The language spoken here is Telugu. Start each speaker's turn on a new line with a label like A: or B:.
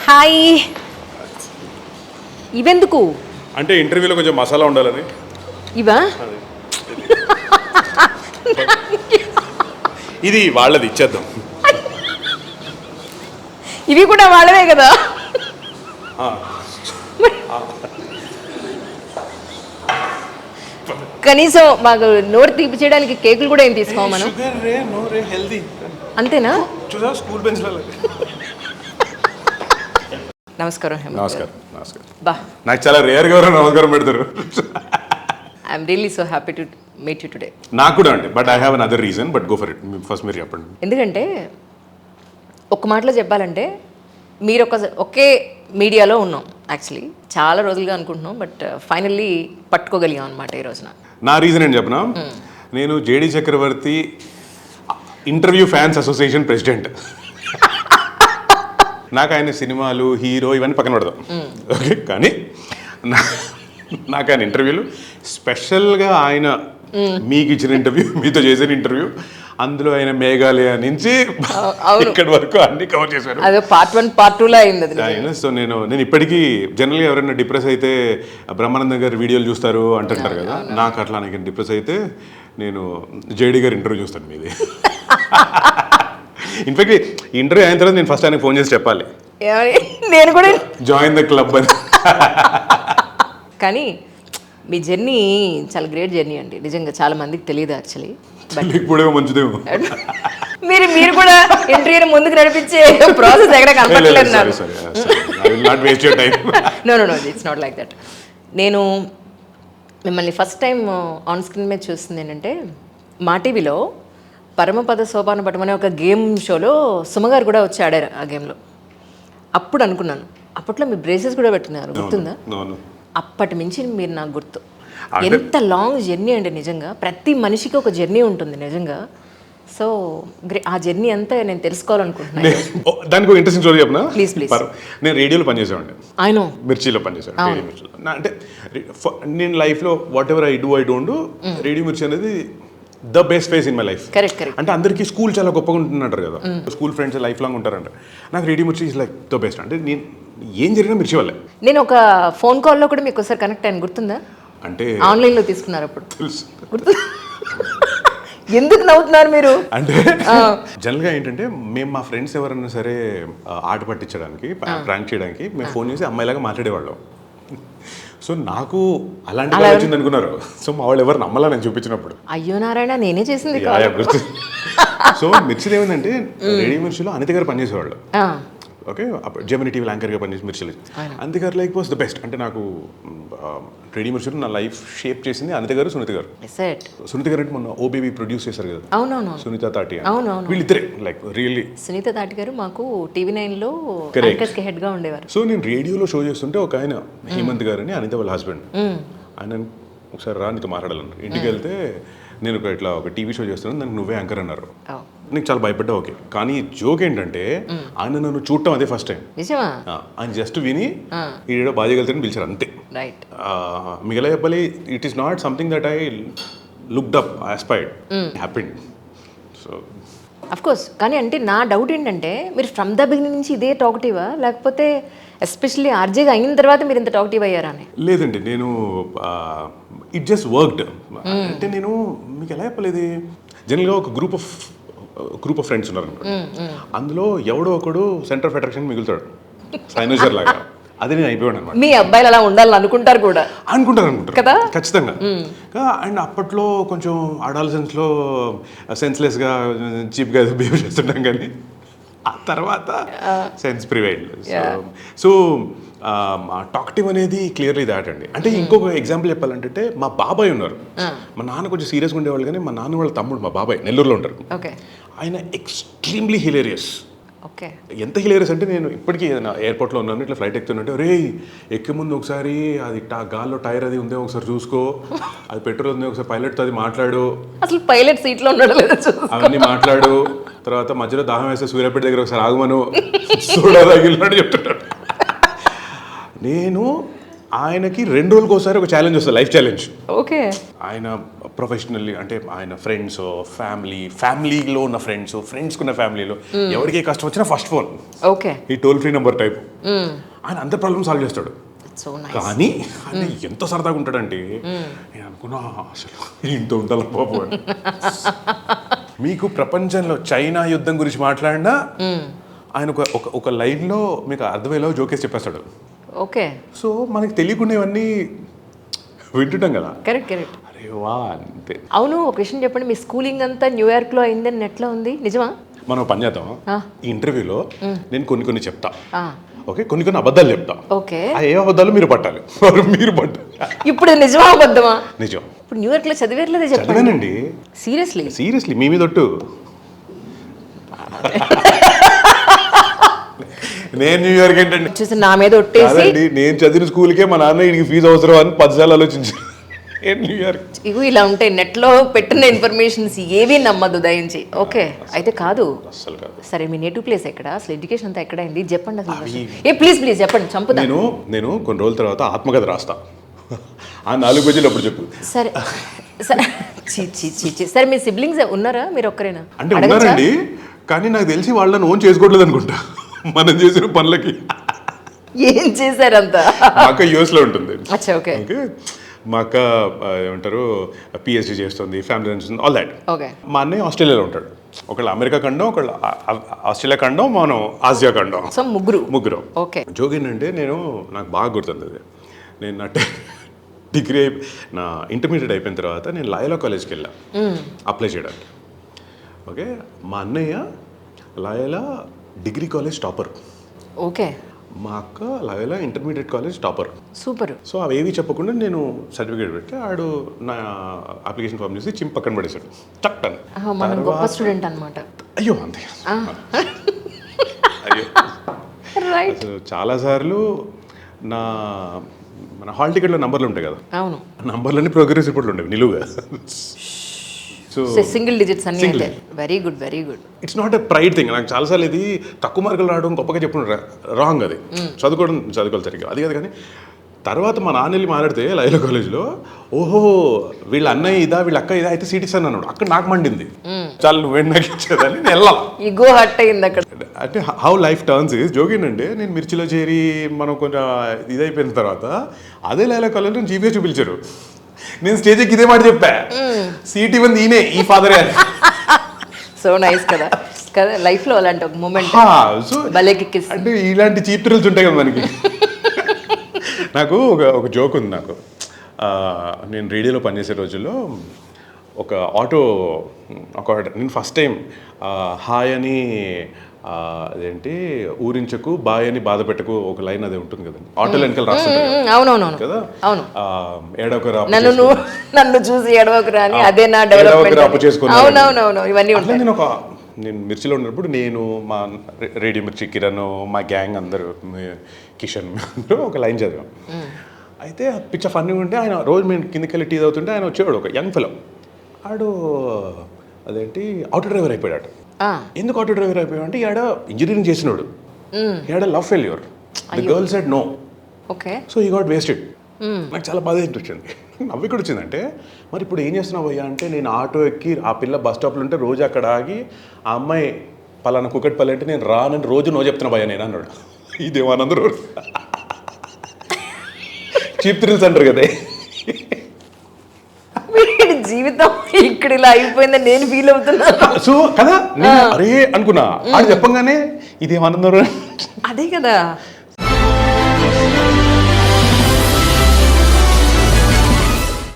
A: హాయ్. ఇవెందుకు?
B: అంటే ఇంటర్వ్యూలో కొంచెం మసాలా ఉండాలని.
A: ఇవా?
B: ఇది వాళ్ళది, ఇచ్చేద్దాం.
A: ఇవి కూడా వాళ్ళవే కదా. కనీసం మాకు నోరు తీపి చేయడానికి కేకులు కూడా ఏం తీసుకోవాలి మనం. అంతేనా?
B: స్కూల్ బెంచ్
A: నమస్కారం హేమంత్ గారు.
B: నమస్కారం. నమస్కారం.
A: బా,
B: నాకు చాలా రేర్గా ఎవరైనా నమస్కారం పెడతారు.
A: I'm really so happy to meet you today.
B: నాకు కూడా అండి, but I have an other reason, but go for it. First మీరు చెప్పండి.
A: ఎందుకంటే ఒక్క మాటలో చెప్పాలంటే మీరు ఒకే మీడియాలో ఉన్నాం. యాక్చువల్లీ చాలా రోజులుగా అనుకుంటున్నాం, బట్ ఫైనల్లీ పట్టుకోగలిగాం అనమాట ఈ రోజున.
B: నా రీజన్ ఏంటి చెప్పనా? నేను జేడి చక్రవర్తి ఇంటర్వ్యూ ఫ్యాన్స్ అసోసియేషన్ ప్రెసిడెంట్. నాకు ఆయన సినిమాలు, హీరో ఇవన్నీ పక్కన పెడదాం, ఓకే. కానీ నాకు ఆయన ఇంటర్వ్యూలు స్పెషల్గా ఆయన మీకు ఇచ్చిన ఇంటర్వ్యూ, మీతో చేసిన ఇంటర్వ్యూ, అందులో ఆయన మేఘాలయ నుంచి ఇక్కడి వరకు అన్ని కవర్ చేశారు.
A: అదే పార్ట్ 1 పార్ట్ 2 అయింది.
B: సో నేను ఇప్పటికీ జనరల్గా ఎవరైనా డిప్రెస్ అయితే బ్రహ్మానందం గారి వీడియోలు చూస్తారు అంటుంటారు కదా, నాకు అట్లా నాకు డిప్రెస్ అయితే నేను జేడీ గారి ఇంటర్వ్యూ చూస్తాను మీది. ఇన్ఫాక్ట్ ఇంటర్వ్యూ అయిన తర్వాత నేను ఫస్ట్ ఆయనకు ఫోన్ చేసి చెప్పాలి,
A: నేను కూడా
B: జాయిన్ ద క్లబ్ అని.
A: కానీ మీ జర్నీ చాలా గ్రేట్ జర్నీ అండి, నిజంగా చాలా మందికి తెలియదు యాక్చువల్లీ.
B: ఇప్పుడేమో మంచిదేమో.
A: మీరు కూడా ఇంటర్వ్యూని ముందుకు నడిపించే ప్రాసెస్ ఎక్కడ కనపడలేదు. No it's not like that. నేను మిమ్మల్ని ఫస్ట్ టైం ఆన్ స్క్రీన్ మీద చూస్తుంది ఏంటంటే మా టీవీలో పరమపద సోపాన పటం అనే ఒక గేమ్ షోలో సుమగారు కూడా వచ్చి ఆడారు ఆ గేమ్లో. అప్పుడు అనుకున్నాను, అప్పట్లో మీ బ్రేసెస్ కూడా పెట్టుకున్నారు, గుర్తుందా? అప్పటి మించి మీరు నాకు గుర్తు. ఎంత లాంగ్ జర్నీ అండి నిజంగా. ప్రతి మనిషికి ఒక జర్నీ ఉంటుంది నిజంగా. సో ఆ జర్నీ అంతా నేను తెలుసుకోవాలనుకుంటున్నాను.
B: దానికి ఒక ఇంట్రెస్టింగ్ స్టోరీ చెప్పనా?
A: ప్లీజ్.
B: నేను రేడియోలో పనిచేసామండి.
A: ఆయన
B: మిర్చిలో పనిచేసాను. అంటే నేను లైఫ్లో what ever I don't radio మిర్చి అనేది the best face in my life.
A: Correct.
B: అంటే అందరికీ స్కూల్ చాలా గొప్పగా ఉంటుందంటారు కదా, స్కూల్ ఫ్రెండ్స్ లైఫ్ లాంగ్ ఉంటారంట. నాకు రేడియో మిర్చి ఈజ్ లైక్ ద బెస్ట్. అంటే నేను ఏం జరిగినా మిర్చి వల్లే.
A: నేను ఒక ఫోన్ కాల్లో కూడా మీకు ఒకసారి కనెక్ట్ అయ్యాను, గుర్తుందా?
B: అంటే
A: ఆన్లైన్లో తీసుకున్నారు అప్పుడు.
B: తెలుసు.
A: గుర్తు. ఎందుకు నవ్వుతున్నారు మీరు?
B: అంటే జనరల్గా ఏంటంటే మేము మా ఫ్రెండ్స్ ఎవరైనా సరే ఆట పట్టించడానికి, ప్రాంక్ చేయడానికి మేము ఫోన్ చేసి అమ్మాయిలాగా మాట్లాడేవాళ్ళం. సో నాకు అలాంటి వచ్చింది అనుకున్నారు. సో మా వాళ్ళు ఎవరు నమ్మలా నేను చూపించినప్పుడు.
A: అయ్యో నారాయణ, నేనే చేసింది.
B: సో మిర్చిది ఏమైందంటే రేడియో మిర్చిలో అనిత గారు పనిచేసేవాళ్ళు, ఓకే. అప్పుడు జెమినీ టీవీ యాంకర్గా పనిచేసి మిర్చిలో అనిత గారు లైక్ వాస్ ద బెస్ట్. అంటే నాకు రేడియో మిర్చిలో నా లైఫ్ షేప్ చేసింది అనిత గారు, సునీత గారు. సునీత గారు అంటే మొన్న ఓబేబీ ప్రొడ్యూస్ చేశారు కదా.
A: అవునవును.
B: సునీత తాటి, వీళ్ళిద్దరే లైక్ రియల్లీ.
A: సునీత తాటి గారు మాకు టీవీ9లో హెడ్ గా ఉండేవారు.
B: సో నేను రేడియోలో షో చేస్తుంటే ఒక ఆయన హేమంత్ గారు అని అనిత వాళ్ళ హస్బెండ్, ఆయన ఒకసారి రా నీతో మాట్లాడాలన్నారు. ఇంటికి వెళ్తే నేను ఇట్లా ఒక టీవీ షో చేస్తున్నాను, దానికి నువ్వే యాంకర్ అన్నారు. నీకు చాలా భయపడ్డా, ఓకే. కానీ జోక్ ఏంటంటే ఆయన నన్ను చూడటం అదే ఫస్ట్ టైం. ఆయన జస్ట్ విని ఈడో బాగా చేయగలుగుతారని పిలిచారు అంతే. మిగతా చెప్పాలి, it is not something that I looked up, aspired, happied. So
A: of course. కానీ అంటే నా డౌట్ ఏంటంటే మీరు ఫ్రమ్ ద బిగినింగ్ నుంచి ఇదే టాకటివా, లేకపోతే ఎస్పెషల్లీ ఆర్జేగా అయిన తర్వాత మీరు ఇంత టాకటివ్ అయ్యారా అని?
B: లేదండి, నేను ఇట్ జస్ట్ వర్క్డ్. అంటే నేను మీకు ఎలా చెప్పలేదు, జనరల్గా ఒక గ్రూప్ ఆఫ్ ఫ్రెండ్స్ ఉన్నారు, అందులో ఎవడో ఒకడు సెంటర్ ఆఫ్ అట్రాక్షన్ మిగులుతాడు, సైనోజర్ లాగా. అదే నేను అయిపోయాను అనమాట.
A: మీ అబ్బాయిలు అలా ఉండాలని అనుకుంటారు
B: కదా ఖచ్చితంగా. అండ్ అప్పట్లో కొంచెం అడాలసెన్స్లో సెన్స్లెస్గా చీప్గా బిహేవ్ చేస్తుంటాం, కానీ ఆ తర్వాత సెన్స్ ప్రివైల్డ్. సో టాకటివ్ అనేది క్లియర్లీ దాట్ అండి. అంటే ఇంకొక ఎగ్జాంపుల్ చెప్పాలంటే మా బాబాయ్ ఉన్నారు. మా నాన్న కొంచెం సీరియస్గా ఉండేవాళ్ళు, కానీ మా నాన్న వాళ్ళ తమ్ముడు మా బాబాయ్ నెల్లూరులో ఉంటారు. ఆయన ఎక్స్ట్రీమ్లీ హిలేరియస్. ఎంత హిలేరియస్ అంటే నేను ఇప్పటికీ ఎయిర్పోర్ట్లో ఉన్నాను, ఇట్లా ఫ్లైట్ ఎక్కుతుంటే, రే ఎక్కే ముందు ఒకసారి అది గాల్లో టైర్ అది ఉందే ఒకసారి చూసుకో, అది పెట్రోల్ ఉంది ఒకసారి పైలట్తో అది మాట్లాడు,
A: అసలు పైలట్ సీట్లో ఉన్నాడు
B: అవన్నీ మాట్లాడు, తర్వాత మధ్యలో దాహం వేస్తే సూర్యాపేట దగ్గర ఒకసారి ఆగమను, సోడా తగిలినాడు చెప్తున్నాడు. నేను ఆయనకి 2 రోజులకు ఒకసారి ఒక ఛాలెంజ్ వస్తుంది, లైఫ్ ఛాలెంజ్.
A: ఓకే.
B: ఆయన ప్రొఫెషనల్లీ అంటే ఆయన ఫ్రెండ్స్, ఫ్యామిలీలో ఉన్న ఫ్రెండ్స్కి ఉన్న ఫ్యామిలీలో ఎవరికి కష్టం వచ్చినా ఫస్ట్ ఫోన్,
A: ఓకే,
B: ఈ టోల్ ఫ్రీ నెంబర్ టైప్, ఆయన అందరి ప్రాబ్లమ్ సాల్వ్ చేస్తాడు.
A: So nice.
B: కానీ అది ఎంత సరదాగా ఉంటాడంటే నేను అనుకున్నా అసలు ఇంత ఉండాలి బాబు అని. మీకు ప్రపంచంలో చైనా యుద్ధం గురించి మాట్లాడినా ఆయన ఒక లైన్లో మీకు అర్థమయ్యేలా జోకేసి చెప్పేస్తాడు.
A: ఓకే.
B: సో మనకి తెలియకుండా ఇవన్నీ వింటుంటాం కదా.
A: కరెక్ట్.
B: అరే వా అంతే.
A: అవును, ఒక విషయం చెప్పండి, మీ స్కూలింగ్ అంతా న్యూయార్క్లో అయిందని ఎట్లా ఉంది, నిజమా?
B: మనం పని చేద్దాం, ఈ ఇంటర్వ్యూలో నేను కొన్ని చెప్తా,
A: ఆ,
B: ఓకే, కొన్ని అబద్ధాలు చెప్తా.
A: ఓకే.
B: ఆ ఏ అబద్ధాలు మీరు పట్టాలి, మీరు పట్టాలి.
A: ఇప్పుడు నిజమా అబద్ధమా?
B: నిజం.
A: ఇప్పుడు న్యూయార్క్లో చదివేర్లేదే చెప్పండి.
B: చదివానండి. సీరియస్లీ మీ మీద ఒట్టు. నేను న్యూయార్క్ ఏంటండి
A: చూసి నా మీద ఒట్టేసి,
B: నేను చదివిన స్కూల్కే మా నాన్న వీడికి ఫీజు అవసరం అని 10 సార్లు ఆలోచించాను. న్యూయార్క్
A: ఇవి ఇలా ఉంటాయి, నెట్లో పెట్టిన ఇన్ఫర్మేషన్స్ ఏవి నమ్మద్దు దయించి. ఓకే, అయితే కాదు,
B: అస్సలు కాదు.
A: సరే మీ నేటివ్ ప్లేస్ ఎక్కడ, అసలు ఎడ్యుకేషన్ అంతా ఎక్కడ అయింది చెప్పండి అసలు. ప్లీజ్ చెప్పండి, చంపుదా.
B: నేను కొన్ని రోజుల తర్వాత ఆత్మకథ రాస్తా, ఆ 4 పేజీలు అప్పుడు చెప్పు.
A: సరే సరే, మీ సిబ్లింగ్స్ ఉన్నారా, మీరు ఒక్కరేనా?
B: అంటే ఉన్నారండి, కానీ నాకు తెలిసి వాళ్ళని ఓన్ చేసుకోవట్లేదు అనుకుంటా మనం చేసిన పనులకి.
A: ఏం చేశారంతా?
B: మా అక్క యూఎస్లో ఉంటుంది.
A: అచ్చా, ఓకే.
B: మా అక్క ఏమంటారు పిహెచ్డి చేస్తుంది, family runs, all that.
A: Okay.
B: మా అన్నయ్య ఆస్ట్రేలియాలో ఉంటాడు, ఒకళ్ళు అమెరికా ఖండం, ఒకళ్ళు ఆస్ట్రేలియా ఖండం, మనం ఆసియా ఖండం.
A: సో ముగ్గురు. ఓకే.
B: జోక్ ఏంటంటే నాకు బాగా గుర్తుంది అది. నేను నా డిగ్రీ నా ఇంటర్మీడియట్ అయిపోయిన తర్వాత నేను లాయలా కాలేజ్కి వెళ్ళా అప్లై చేయడానికి. ఓకే, మా అన్నయ్య Loyola degree college topper,
A: okay.
B: మా అక్క Loyola intermediate college topper.
A: Super.
B: So అవేవి చెప్పకుండా నేను సర్టిఫికేట్ పెట్టి ఆడు నా అప్లికేషన్ ఫామ్ చేసి చింపి పక్కన పడేశాడు చట్టని.
A: మనం గొప్ప స్టూడెంట్ అనమాట.
B: అయ్యో అంతే. అయ్యో
A: రైట్.
B: చాలాసార్లు మన హాల్ టికెట్లో నంబర్లు ఉంటాయి కదా,
A: అవును,
B: నంబర్లన్నీ ప్రోగ్రెస్ రిపోర్ట్లు ఉండేవి నిలువుగా. సో
A: సింగిల్ డిజిట్స్ అన్ని. Very good.
B: It's not a pride thing. నాకు చాలాసార్లు ఇది తక్కువ మార్కులు రావడం గొప్పగా చెప్పడం రాంగ్, అది చదువుకోవాలి సరిగ్గా, అది కాదు. కానీ తర్వాత మా నాన్న వెళ్ళి మాట్లాడితే లైలా కాలేజ్లో, ఓహో వీళ్ళ అన్నయ్య ఇదా, వీళ్ళ అక్క ఇదా, అయితే సీట్ ఇస్తాను అన్నాడు. అక్కడ నాకు మండింది, చాలా నువ్వేంటి నాకు ఇచ్చేదని నేను వెళ్ళాలి.
A: ఈగో హర్ట్ అయింది అక్కడ.
B: అంటే హౌ లైఫ్ టర్న్స్ ఈజ్ జోకిందంటే, నేను మిర్చిలో చేరి మనం కొంచెం ఇదైపోయిన తర్వాత అదే లైలా కాలేజ్లో జీపీఎస్ చూపించారు. నేను స్టేజ్ ఎక్కి ఇదే మాట చెప్పా, సీట్ ఇవ్వండి ఈయనే, ఈ ఫాదరే అని.
A: సో నైస్ కదా లైఫ్లో అలాంటి ఒక మూమెంట్. అంటే
B: ఇలాంటి చీప్ థ్రిల్స్ ఉంటాయి కదా మనకి. నాకు ఒక జోక్ ఉంది. నాకు నేను రేడియోలో పనిచేసే రోజుల్లో ఒక ఆటో నేను ఫస్ట్ టైం హాయ్ అని అదేంటి ఊరించకు బాయ్ అని బాధ పెట్టకు ఒక లైన్ అదే ఉంటుంది కదండి, ఆటోలో వెనకాల రాస్తుంటారు కదా, ఏడవకరా
A: నన్ను చూసి ఏడవకరా అని, అదే నా డెవలప్మెంట్.
B: అప్పు చేసుకుని
A: ఇవన్నీ
B: నేను మిర్చిలో ఉన్నప్పుడు నేను మా రేడియో మిర్చి కిరణ్, మా గ్యాంగ్ అందరూ, కిషన్ ఒక లైన్ చదివాం. అయితే పిచ్చ ఫన్నీగా ఉంటే ఆయన రోజు మేము కిందకి వెళ్ళి టీ తాగుతుంటే ఆయన వచ్చేవాడు, ఒక యంగ్ ఫెలో. ఆడు అదేంటి ఆటో డ్రైవర్ అయిపోయాడు. ఎందుకు ఆటో డ్రైవర్ అయిపోయాడు అంటే, ఈడ ఇంజనీరింగ్ చేసినాడు, ఈడ love failure, the girl said no, so he got wasted. నాకు చాలా బాధ అనిపించింది. నవ్వు ఇక్కడ వచ్చిందంటే, మరి ఇప్పుడు ఏం చేస్తున్నావు అయ్యా అంటే, నేను ఆటో ఎక్కి ఆ పిల్ల బస్ స్టాప్లో ఉంటే రోజు అక్కడ ఆగి ఆ అమ్మాయి పలానా కుకట్పల్లి అంటే నేను రానని రోజు నో చెప్తున్నా భయ్యా నేను అన్నాడు. ఇదేమనందరూ చీప్ థ్రిల్స్ అంటారు కదా.
A: జీవితం ఇక్కడ ఇలా అయిపోయిందని నేను ఫీల్ అవుతున్నా.
B: సో కదా అరే అనుకున్నా, ఆడు చెప్పంగానే ఇదేమన్నారు.
A: అదే కదా